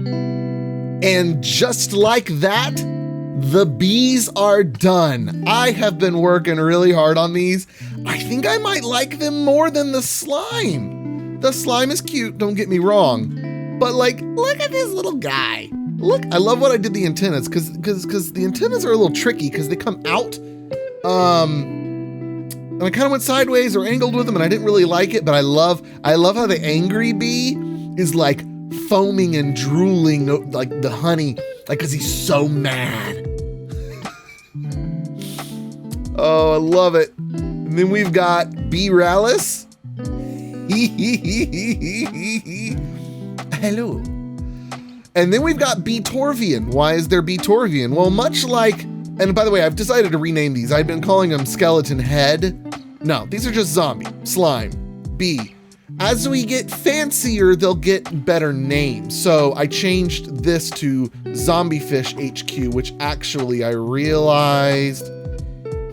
And just like that, the bees are done. I have been working really hard on these. I think I might like them more than the slime. The slime is cute, don't get me wrong. But like, look at this little guy. Look, I love what I did the antennas because the antennas are a little tricky because they come out. And I kind of went sideways or angled with them and I didn't really like it, but I love how the angry bee is like foaming and drooling like the honey, like because he's so mad. Oh, I love it. And then we've got Bee Rallis. Hello. And then we've got Bee Torvian. Why is there Bee Torvian? Well, much like, and by the way, I've decided to rename these. I've been calling them Skeleton Head. No, these are just Zombie, Slime, Bee. As we get fancier, they'll get better names. So I changed this to Zombie Fish HQ, which actually I realized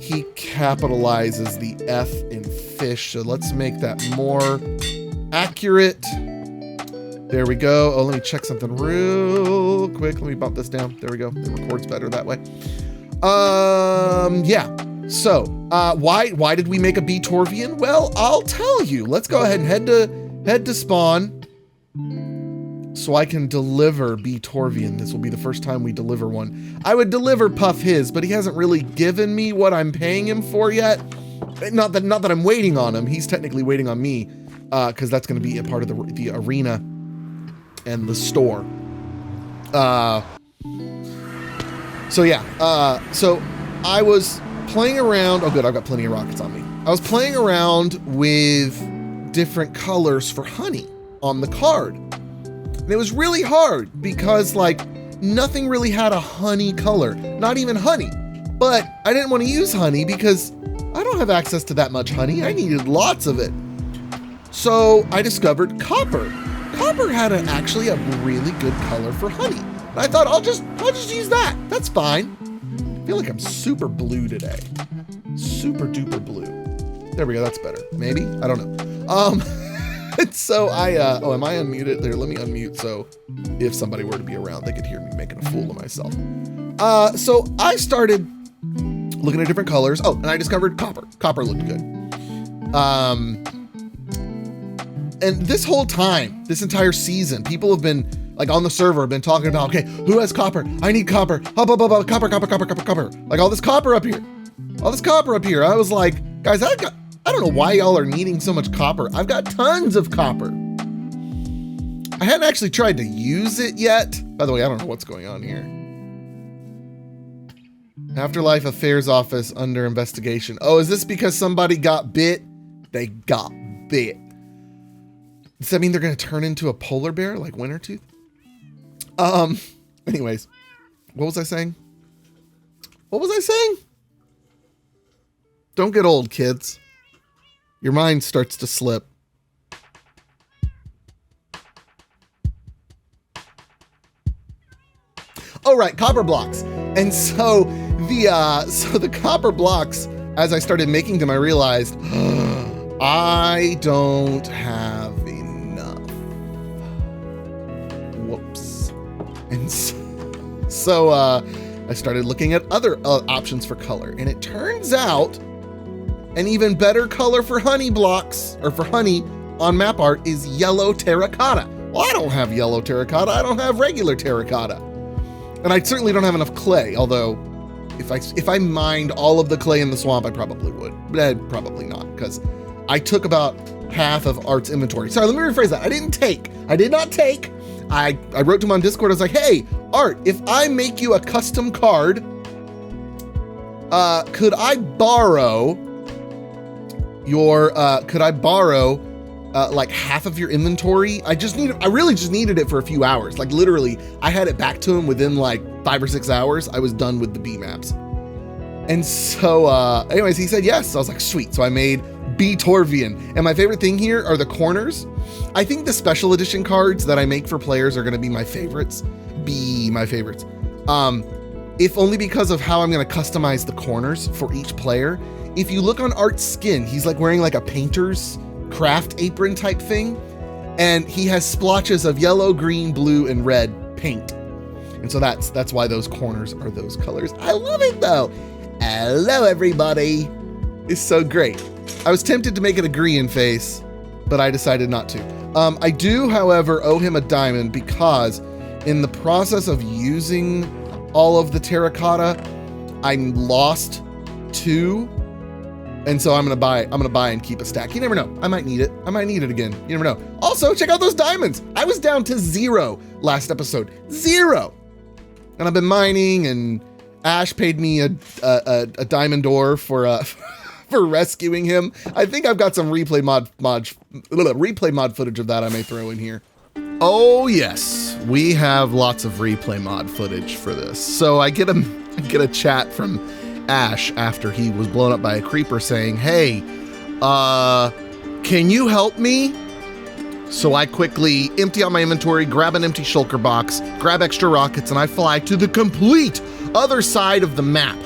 he capitalizes the F in fish. So let's make that more accurate. There we go. Oh, let me check something real quick. Let me bump this down. There we go. It records better that way. Yeah. So, why did we make a Bee Torvian? Well, I'll tell you. Let's go ahead and head to spawn so I can deliver Bee Torvian. This will be the first time we deliver one. I would deliver Puff his, but he hasn't really given me what I'm paying him for yet. Not that I'm waiting on him. He's technically waiting on me, because that's going to be a part of the arena and the store. So yeah, so I was playing around. Oh good, I've got plenty of rockets on me. I was playing around with different colors for honey on the card. And it was really hard because like nothing really had a honey color, not even honey. But I didn't want to use honey because I don't have access to that much honey. I needed lots of it. So I discovered copper. Copper had actually a really good color for honey. And I thought I'll just use that. That's fine. I feel like I'm super blue today. Super duper blue. There we go. That's better. Maybe. I don't know. And so oh, am I unmuted? There, let me unmute so if somebody were to be around, they could hear me making a fool of myself. So I started looking at different colors. Oh, and I discovered copper. Copper looked good. And this whole time, this entire season, people have been like on the server have been talking about, okay, who has copper? I need copper. Copper. Like all this copper up here. All this copper up here. I was like, guys, I don't know why y'all are needing so much copper. I've got tons of copper. I hadn't actually tried to use it yet. By the way, I don't know what's going on here. AfterLife Affairs Office under investigation. Oh, is this because somebody got bit? They got bit. Does that mean they're going to turn into a polar bear like Wintertooth? Anyways, what was I saying? Don't get old, kids. Your mind starts to slip. Oh, right, copper blocks. And so the copper blocks, as I started making them, I realized I don't have enough. Whoops. And so I started looking at other options for color, and it turns out an even better color for honey blocks, or for honey on map art, is yellow terracotta. Well, I don't have yellow terracotta. I don't have regular terracotta. And I certainly don't have enough clay, although if I mined all of the clay in the swamp, I probably would, but probably not, because I took about half of Art's inventory. Sorry, let me rephrase that. I did not take. I wrote to him on Discord. I was like, hey, Art, if I make you a custom card, could I borrow like half of your inventory? I really just needed it for a few hours. Like literally, I had it back to him within like 5 or 6 hours. I was done with the B maps. And so, anyways, he said yes. So I was like, sweet. So I made Bee Torvian. And my favorite thing here are the corners. I think the special edition cards that I make for players are going to be my favorites. If only because of how I'm going to customize the corners for each player. If you look on Art's skin, he's like wearing like a painter's craft apron type thing. And he has splotches of yellow, green, blue, and red paint. And so that's why those corners are those colors. I love it though. Hello, everybody. It's so great. I was tempted to make it a green face, but I decided not to. I do, however, owe him a diamond because in the process of using all of the terracotta, I lost 2. And so I'm gonna buy and keep a stack. You never know. I might need it. I might need it again. You never know. Also, check out those diamonds. I was down to 0 last episode. 0. And I've been mining, and Ash paid me a diamond ore for for rescuing him. I think I've got some replay mod footage of that I may throw in here. Oh yes, we have lots of replay mod footage for this. So I get a chat from Ash after he was blown up by a creeper saying, "Hey, can you help me?" So I quickly empty out my inventory, grab an empty shulker box, grab extra rockets, and I fly to the complete other side of the map.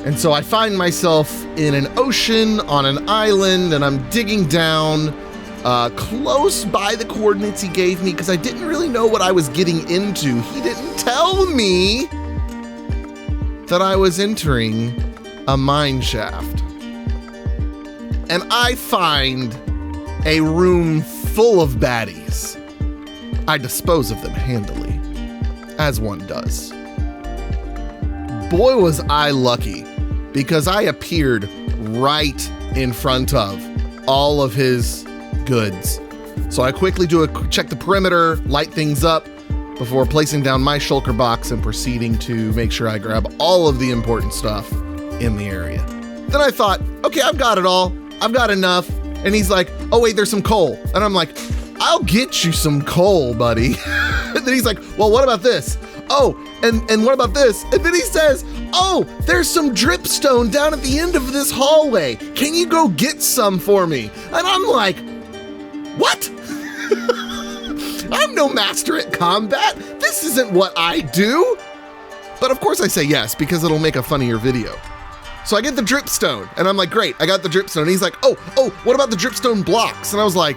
And so I find myself in an ocean on an island, and I'm digging down close by the coordinates he gave me because I didn't really know what I was getting into. He didn't tell me that I was entering a mine shaft. And I find a room full of baddies. I dispose of them handily, as one does. Boy, was I lucky, because I appeared right in front of all of his goods. So I quickly check the perimeter, light things up before placing down my shulker box and proceeding to make sure I grab all of the important stuff in the area. Then I thought, okay, I've got it all. I've got enough. And he's like, oh wait, there's some coal. And I'm like, I'll get you some coal, buddy. And then he's like, well, what about this? Oh, and what about this? And then he says, oh, there's some dripstone down at the end of this hallway. Can you go get some for me? And I'm like, what? I'm no master at combat. This isn't what I do. But of course I say yes, because it'll make a funnier video. So I get the dripstone, and I'm like, great, I got the dripstone. And he's like, oh, what about the dripstone blocks? And I was like,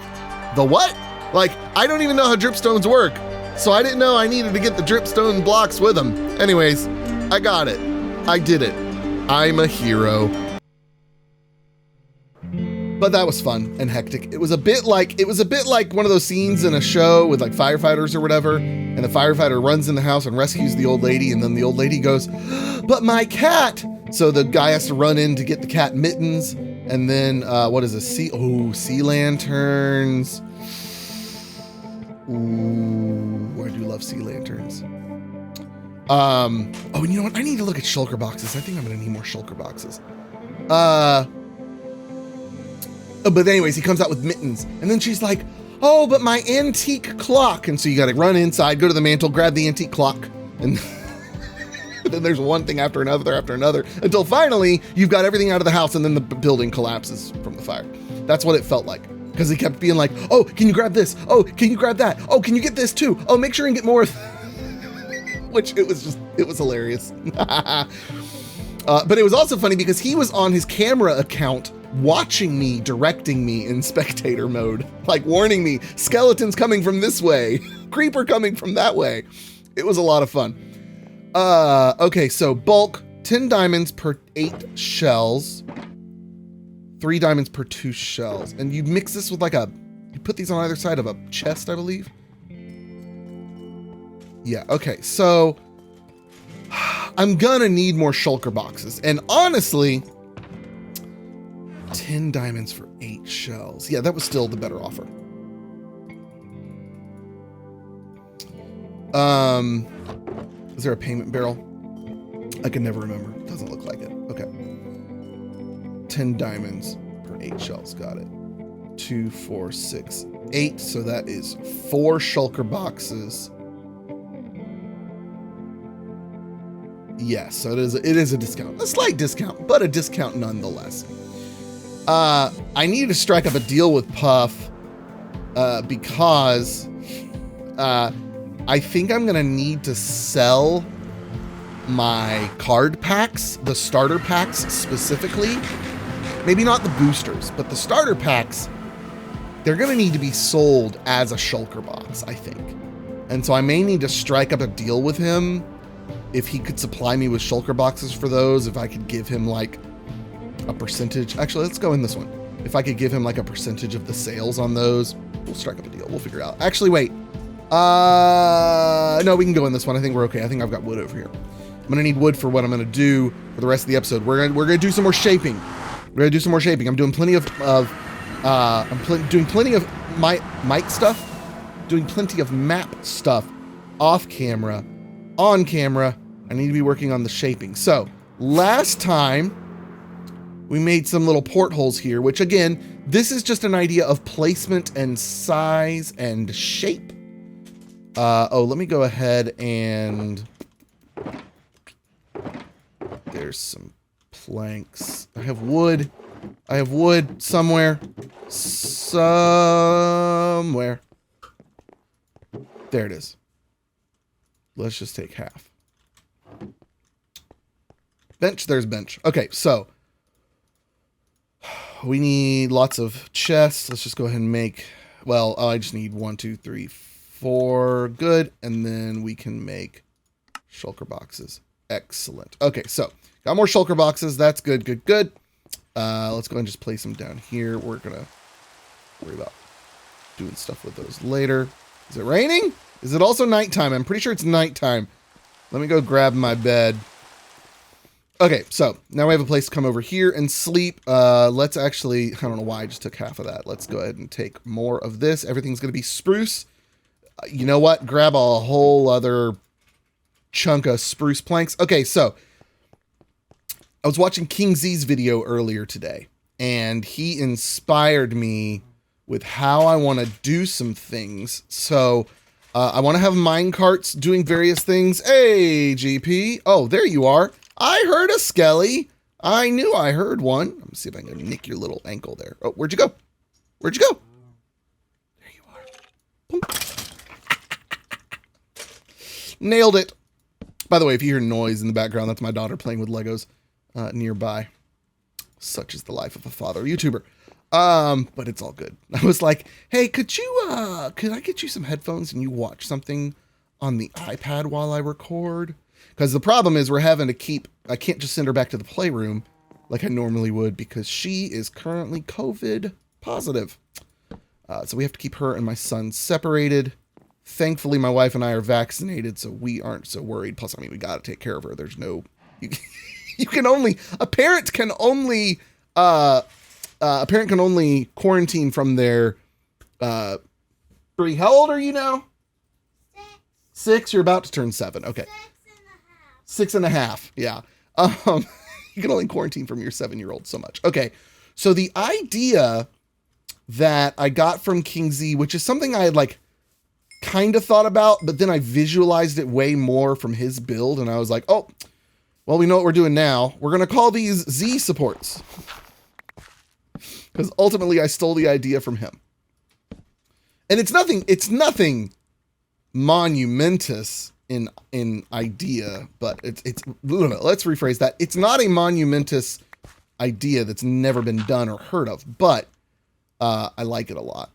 the what? Like, I don't even know how dripstones work. So I didn't know I needed to get the dripstone blocks with them. Anyways, I got it. I did it. I'm a hero. But that was fun and hectic. It was a bit like one of those scenes in a show with like firefighters or whatever, and the firefighter runs in the house and rescues the old lady, and then the old lady goes, but my cat. So the guy has to run in to get the cat mittens, and then what is a sea lanterns. Ooh, I do love sea lanterns. Oh, and you know what? I need to look at shulker boxes. I think I'm gonna need more shulker boxes. But anyways, he comes out with mittens, and then she's like, oh, but my antique clock. And so you gotta run inside, go to the mantle, grab the antique clock, and then there's one thing after another, until finally you've got everything out of the house, and then the building collapses from the fire. That's what it felt like. Because he kept being like, oh, can you grab this? Oh, can you grab that? Oh, can you get this too? Oh, make sure and get more. Which it was hilarious. But it was also funny because he was on his camera account watching me, directing me in spectator mode, like warning me, skeletons coming from this way, creeper coming from that way. It was a lot of fun. Okay, so bulk, 10 diamonds per 8 shells. 3 diamonds per 2 shells. And you mix this with you put these on either side of a chest, I believe. Yeah, okay, so I'm gonna need more shulker boxes. And honestly, 10 diamonds for 8 shells. Yeah, that was still the better offer. Is there a payment barrel? I can never remember. Doesn't look like it. Okay. 10 diamonds per 8 shells. Got it. 2, 4, 6, 8. So that is 4 shulker boxes. Yes, so it is a discount. A slight discount, but a discount nonetheless. I need to strike up a deal with Puff because I think I'm gonna need to sell my card packs, the starter packs specifically. Maybe not the boosters, but the starter packs, they're gonna need to be sold as a shulker box, I think. And so I may need to strike up a deal with him if he could supply me with shulker boxes for those, if I could give him like a percentage. Actually, let's go in this one. If I could give him like a percentage of the sales on those, we'll strike up a deal. We'll figure it out. Actually, wait. No, we can go in this one. I think we're okay. I think I've got wood over here. I'm going to need wood for what I'm going to do for the rest of the episode. We're going to do some more shaping. We're going to do some more shaping. I'm doing plenty of doing plenty of mic stuff, doing plenty of map stuff off camera, on camera. I need to be working on the shaping. So last time we made some little portholes here, which again, this is just an idea of placement and size and shape. Let me go ahead and there's some planks. I have wood somewhere. There it is. Let's just take half. Bench, there's bench. Okay, so we need lots of chests. Let's just go ahead and make, well, I just need 1, 2, 3, 4. Good. And then we can make shulker boxes. Excellent. Okay, so got more shulker boxes. That's good, good, good. Let's go ahead and just place them down here. We're going to worry about doing stuff with those later. Is it raining? Is it also nighttime? I'm pretty sure it's nighttime. Let me go grab my bed. Okay, so now we have a place to come over here and sleep. Let's actually, I don't know why I just took half of that. Let's go ahead and take more of this. Everything's going to be spruce. You know what? Grab a whole other chunk of spruce planks. Okay, so I was watching King Z's video earlier today, and he inspired me with how I want to do some things. So I want to have mine carts doing various things. Hey, GP. Oh, there you are. I heard a skelly. I knew I heard one. Let me see if I can nick your little ankle there. Oh, where'd you go? Where'd you go? There you are. Boom. Nailed it. By the way, if you hear noise in the background, that's my daughter playing with Legos nearby. Such is the life of a father YouTuber. But it's all good. I was like, hey, could I get you some headphones and you watch something on the iPad while I record? Because the problem is I can't just send her back to the playroom like I normally would because she is currently COVID positive. So we have to keep her and my son separated. Thankfully, my wife and I are vaccinated, so we aren't so worried. Plus, I mean, we got to take care of her. There's no, a parent can only quarantine from their, How old are you now? 6. You're about to turn 7. Okay. 6.5. Yeah. You can only quarantine from your 7-year-old so much. Okay. So the idea that I got from King Z, which is something I had like kind of thought about, but then I visualized it way more from his build. And I was like, oh, well, we know what we're doing now. We're going to call these Z supports. Because ultimately I stole the idea from him. And it's nothing monumentous in idea, but let's rephrase that. It's not a monumentous idea that's never been done or heard of, but I like it a lot.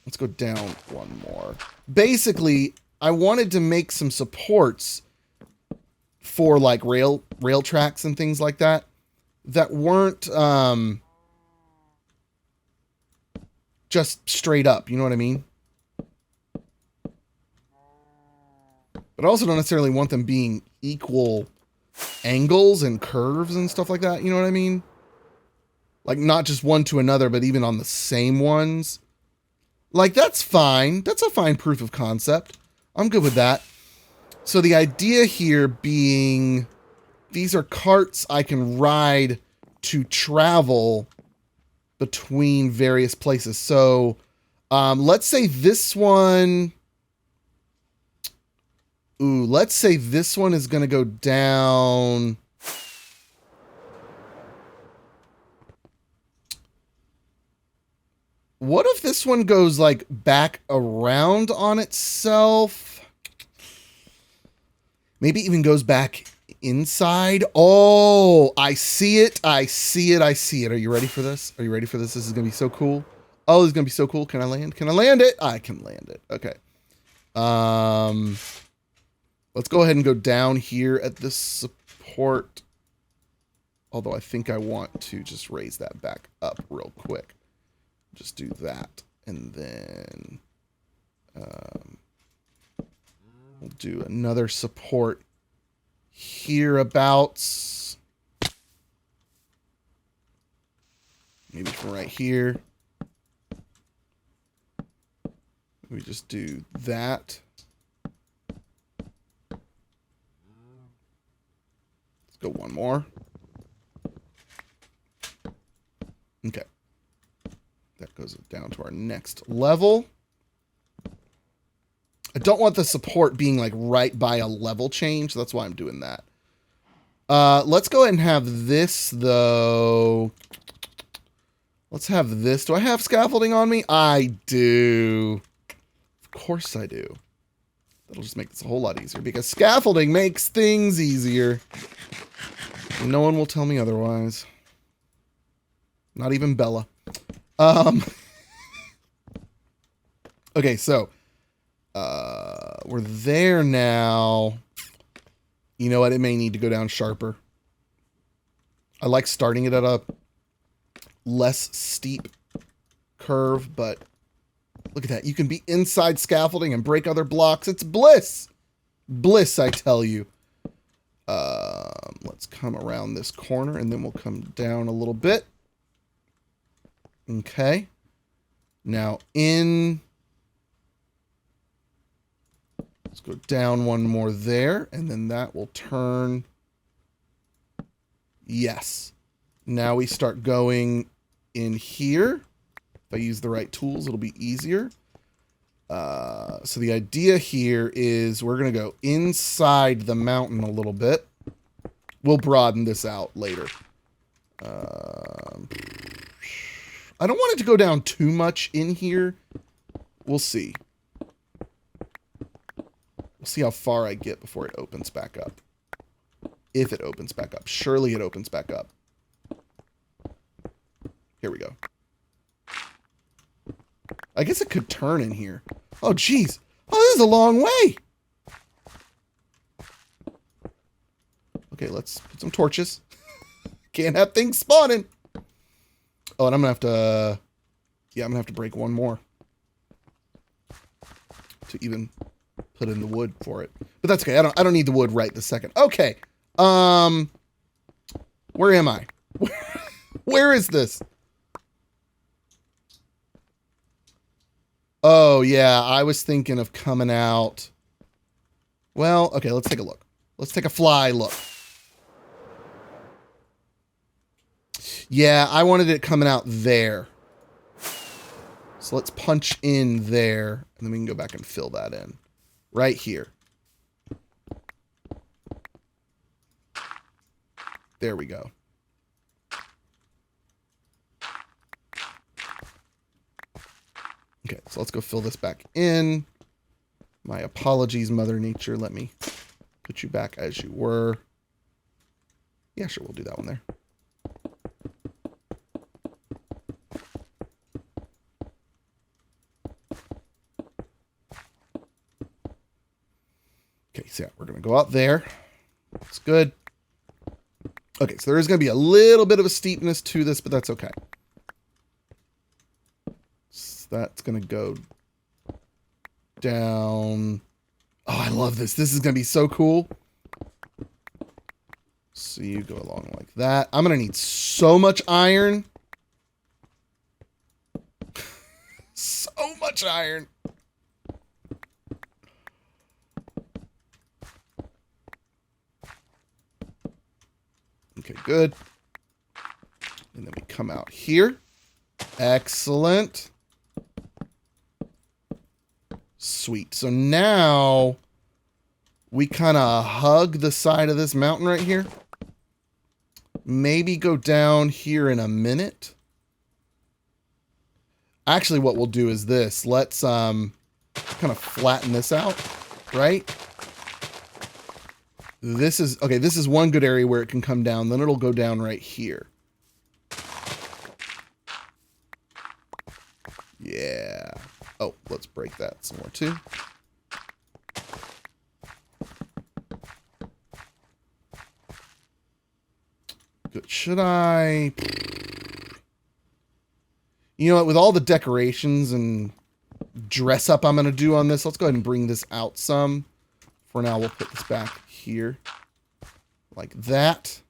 Let's go down one more. Basically, I wanted to make some supports for like rail tracks and things like that weren't just straight up, you know what I mean? But I also don't necessarily want them being equal angles and curves and stuff like that. You know what I mean? Like not just one to another, but even on the same ones. Like that's fine. That's a fine proof of concept. I'm good with that. So the idea here being these are carts I can ride to travel between various places. So let's say this one... let's say this one is going to go down. What if this one goes like back around on itself? Maybe even goes back inside. Oh, I see it. I see it. I see it. Are you ready for this? Are you ready for this? This is going to be so cool. Oh, this is going to be so cool. Can I land? Can I land it? I can land it. Okay. Let's go ahead and go down here at this support. Although I think I want to just raise that back up real quick. Just do that. And then we'll do another support hereabouts. Maybe from right here. We just do that. Let's go one more. Okay. That goes down to our next level. I don't want the support being like right by a level change. That's why I'm doing that. Let's go ahead and have this though. Let's have this. Do I have scaffolding on me? I do. Of course I do. That'll just make this a whole lot easier because scaffolding makes things easier. And no one will tell me otherwise. Not even Bella. Okay, so we're there now. You know what? It may need to go down sharper. I like starting it at a less steep curve, but look at that. You can be inside scaffolding and break other blocks. It's bliss. Bliss, I tell you. Let's come around this corner and then we'll come down a little bit. Okay. Now let's go down one more there, and then that will turn. Yes. Now we start going in here. If I use the right tools, it'll be easier. So the idea here is we're going to go inside the mountain a little bit. We'll broaden this out later. I don't want it to go down too much in here. We'll see. We'll see how far I get before it opens back up. If it opens back up. Surely it opens back up. Here we go. I guess it could turn in here. Oh, geez. Oh, this is a long way. Okay, let's put some torches. Can't have things spawning. Oh, and I'm going to have to... Yeah, I'm going to have to break one more. To even put in the wood for it. But that's okay. I don't need the wood right this second. Okay. Where am I? Where is this? Oh, yeah. I was thinking of coming out. Well, okay. Let's take a look. Let's take a fly look. Yeah, I wanted it coming out there. So let's punch in there, and then we can go back and fill that in. Right here. There we go. Okay, so let's go fill this back in. My apologies, Mother Nature. Let me put you back as you were. Yeah, sure, we'll do that one there. Okay, so yeah, we're going to go out there. That's good. Okay, so there is going to be a little bit of a steepness to this, but that's okay. So that's going to go down. Oh, I love this. This is going to be so cool. So you go along like that. I'm going to need so much iron. So much iron. Okay, good. And then we come out here. Excellent. Sweet. So now we kind of hug the side of this mountain right here. Maybe go down here in a minute. Actually, what we'll do is this. Let's kind of flatten this out, right? This is, okay, this is one good area where it can come down. Then it'll go down right here. Yeah. Oh, let's break that some more too. Should I... You know what? With all the decorations and dress up I'm going to do on this, let's go ahead and bring this out some. For now, we'll put this back here. Like that.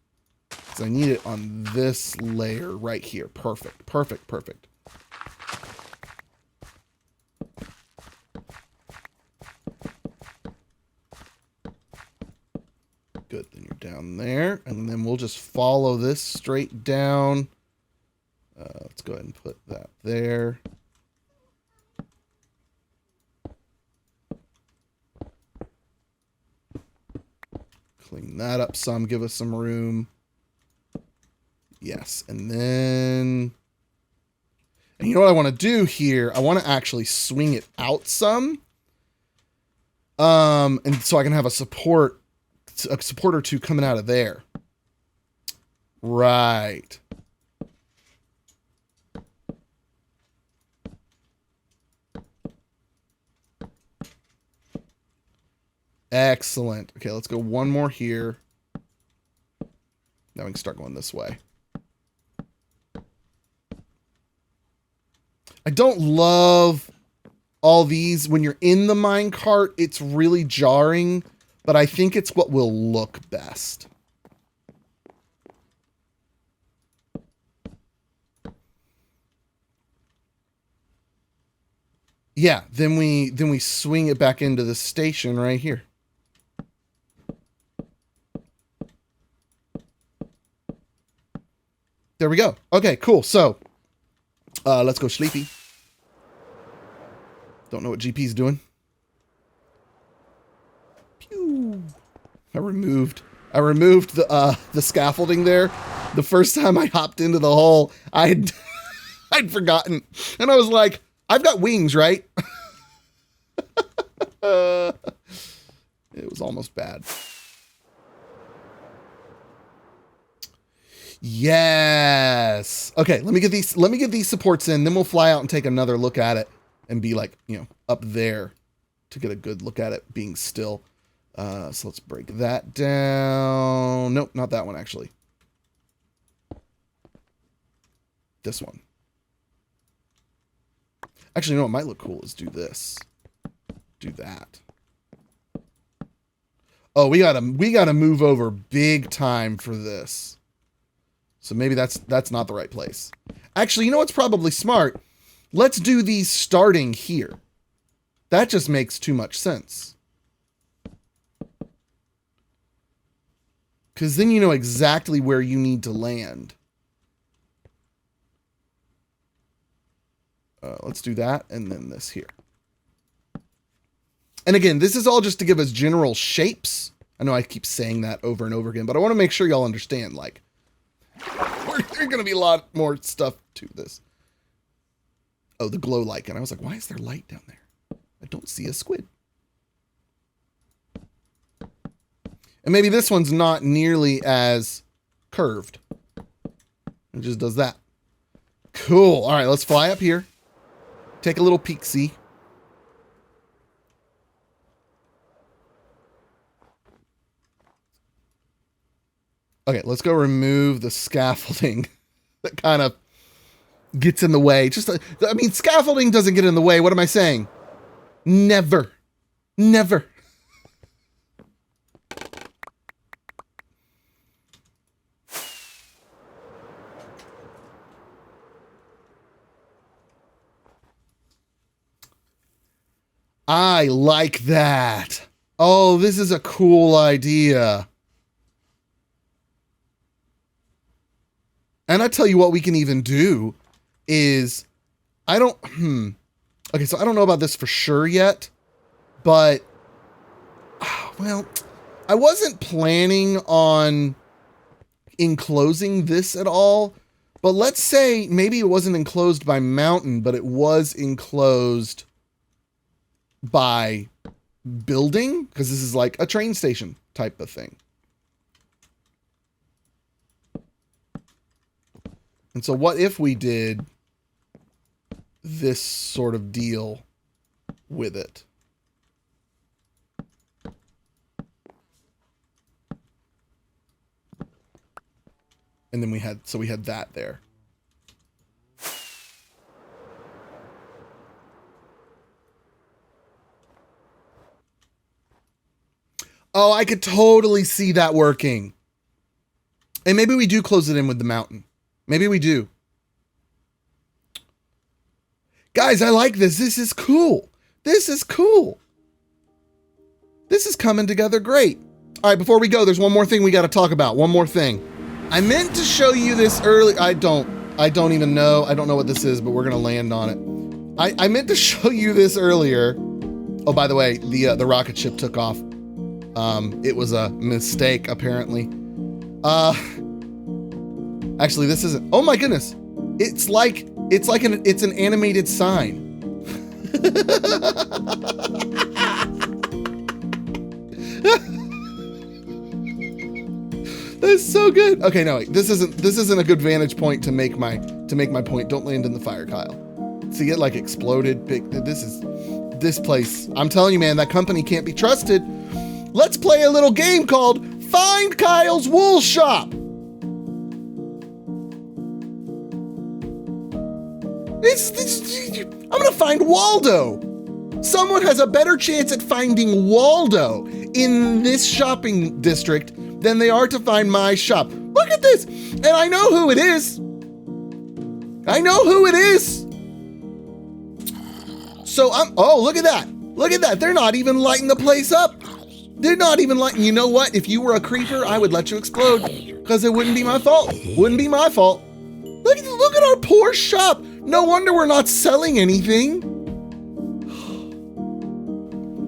Because I need it on this layer right here. Perfect. Perfect. Perfect. Good. Then you're down there. And then we'll just follow this straight down. Let's go ahead and put that there. Clean that up some. Give us some room. Yes. And then... And you know what I want to do here? I want to actually swing it out some. And so I can have a support or two coming out of there. Right. Excellent. Okay, let's go one more here. Now we can start going this way. I don't love all these. When you're in the minecart, it's really jarring, but I think it's what will look best. Yeah, then we swing it back into the station right here. There we go. Okay, cool. So, let's go sleepy. Don't know what GP's doing. Pew. I removed the scaffolding there. The first time I hopped into the hole, I'd forgotten. And I was like, I've got wings, right? It was almost bad. Yes. Okay, let me get these supports in, then we'll fly out and take another look at it and be like, you know, up there to get a good look at it being still. So let's break that down. Nope, not that one actually. This one. Actually, no, what might look cool is do this. Do that. Oh, we gotta move over big time for this. So maybe that's not the right place. Actually, you know what's probably smart? Let's do these starting here. That just makes too much sense. Because then you know exactly where you need to land. Let's do that, and then this here. And again, this is all just to give us general shapes. I know I keep saying that over and over again, but I want to make sure y'all understand, like, there's going to be a lot more stuff to this. Oh, the glow light. And I was like, why is there light down there? I don't see a squid. And maybe this one's not nearly as curved. It just does that. Cool. All right, let's fly up here. Take a little peek-see. Okay, let's go remove the scaffolding that kind of gets in the way. I mean, scaffolding doesn't get in the way. What am I saying? Never. Never. I like that. Oh, this is a cool idea. And I tell you what we can even do is, okay, so I don't know about this for sure yet, but, well, I wasn't planning on enclosing this at all, but let's say maybe it wasn't enclosed by mountain, but it was enclosed by building, because this is like a train station type of thing. And so what if we did this sort of deal with it? And then we had that there. Oh, I could totally see that working. And maybe we do close it in with the mountain. Maybe we do. Guys, I like this. This is cool. This is cool. This is coming together great. All right, before we go, there's one more thing we got to talk about. One more thing. I meant to show you this early. I don't even know. I don't know what this is, but we're going to land on it. I meant to show you this earlier. Oh, by the way, the rocket ship took off. It was a mistake, apparently. Actually, this isn't. Oh my goodness. It's an animated sign. That's so good. Okay, no, wait, this isn't a good vantage point to make my point. Don't land in the fire, Kyle. See it like exploded. This place. I'm telling you, man, that company can't be trusted. Let's play a little game called Find Kyle's Wool Shop. I'm gonna find Waldo. Someone has a better chance at finding Waldo in this shopping district than they are to find my shop. Look at this. And I know who it is. I know who it is. So oh, look at that. Look at that. They're not even lighting the place up. They're not even lighting. You know what? If you were a creeper, I would let you explode because it wouldn't be my fault. Wouldn't be my fault. Look at our poor shop. No wonder we're not selling anything.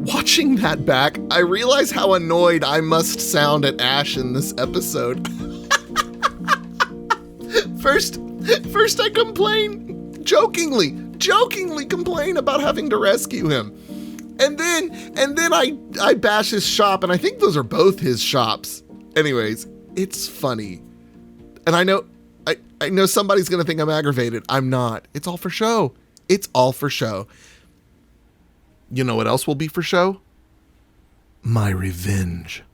Watching that back, I realize how annoyed I must sound at Ash in this episode. First I complain, jokingly complain about having to rescue him. And then I bash his shop, and I think those are both his shops. Anyways, it's funny. And I know somebody's gonna think I'm aggravated. I'm not. It's all for show. It's all for show. You know what else will be for show? My revenge.